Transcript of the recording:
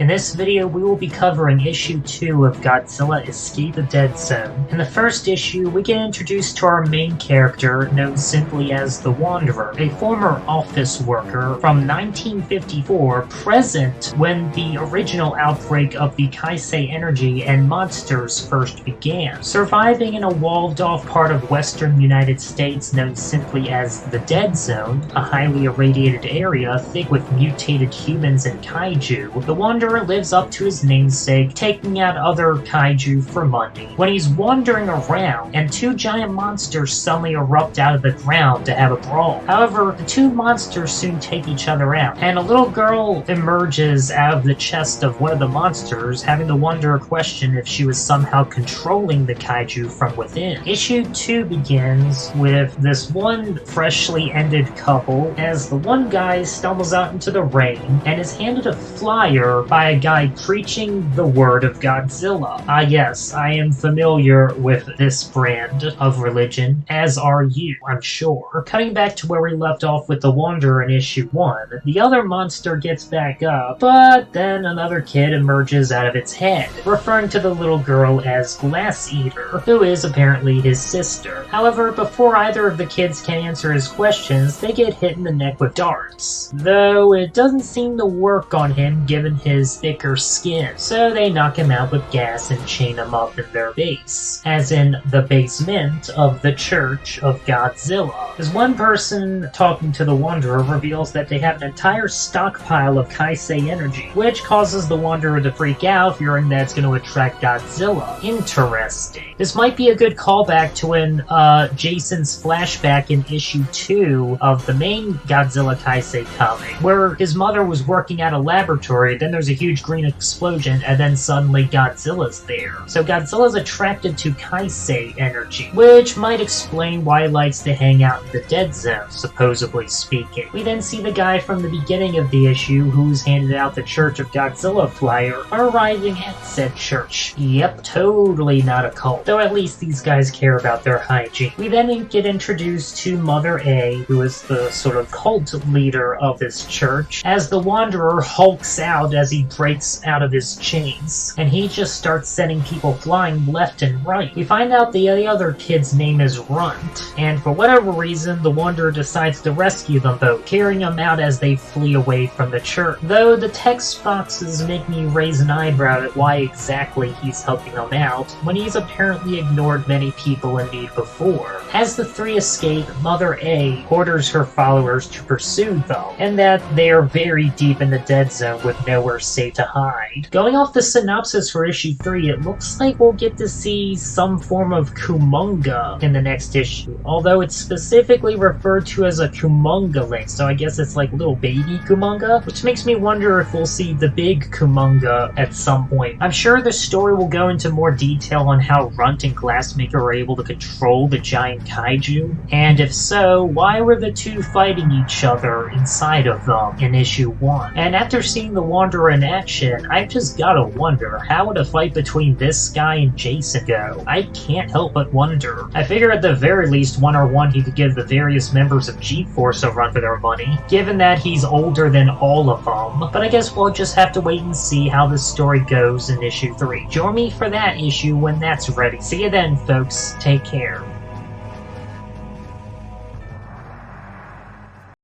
In this video, we will be covering issue 2 of Godzilla Escape the Dead Zone. In the first issue, we get introduced to our main character, known simply as the Wanderer, a former office worker from 1954, present when the original outbreak of the Kai-Sei energy and monsters first began, surviving in a walled-off part of western United States known simply as the Dead Zone, a highly irradiated area thick with mutated humans and kaiju. The Wanderer lives up to his namesake, taking out other kaiju for money. When he's wandering around, and two giant monsters suddenly erupt out of the ground to have a brawl. However, the two monsters soon take each other out, and a little girl emerges out of the chest of one of the monsters, having the Wanderer question if she was somehow controlling the kaiju from within. Issue 2 begins with this one freshly ended couple, as the one guy stumbles out into the rain and is handed a flyer by a guy preaching the word of Godzilla. Ah yes, I am familiar with this brand of religion, as are you, I'm sure. Cutting back to where we left off with the Wanderer in issue 1, the other monster gets back up, but then another kid emerges out of its head, referring to the little girl as Glass Eater, who is apparently his sister. However, before either of the kids can answer his questions, they get hit in the neck with darts, though it doesn't seem to work on him given his thicker skin, so they knock him out with gas and chain him up in their base, as in the basement of the Church of Godzilla. As one person talking to the Wanderer reveals that they have an entire stockpile of Kai-Sei energy, which causes the Wanderer to freak out, fearing that it's going to attract Godzilla. Interesting. This might be a good callback to when Jason's flashback in issue 2 of the main Godzilla Kai-Sei comic, where his mother was working at a laboratory, then there's a huge green explosion, and then suddenly Godzilla's there. So Godzilla's attracted to Kai-Sei energy, which might explain why he likes to hang out in the Dead Zone, supposedly speaking. We then see the guy from the beginning of the issue who's handed out the Church of Godzilla flyer arriving at said church. Yep, totally not a cult, though at least these guys care about their hygiene. We then get introduced to Mother A, who is the sort of cult leader of this church, as the Wanderer hulks out as he breaks out of his chains, and he just starts sending people flying left and right. We find out the other kid's name is Runt, and for whatever reason, the Wanderer decides to rescue them both, carrying them out as they flee away from the church. Though the text boxes make me raise an eyebrow at why exactly he's helping them out, when he's apparently ignored many people in need before. As the three escape, Mother A orders her followers to pursue them, and that they are very deep in the Dead Zone with nowhere safe to hide. Going off the synopsis for issue 3, it looks like we'll get to see some form of Kumonga in the next issue, although it's specifically referred to as a Kumonga, so I guess it's like little baby Kumonga, which makes me wonder if we'll see the big Kumonga at some point. I'm sure the story will go into more detail on how Runt and Glassmaker are able to control the giant kaiju, and if so, why were the two fighting each other inside of them in issue 1? And after seeing the Wanderer in action, I've just gotta wonder, how would a fight between this guy and Jason go? I can't help but wonder. I figure at the very least, 1-on-1 he could give the various members of G-Force a run for their money, given that he's older than all of them. But I guess we'll just have to wait and see how this story goes in issue 3. Join me for that issue when that's ready. See you then, folks. Take care.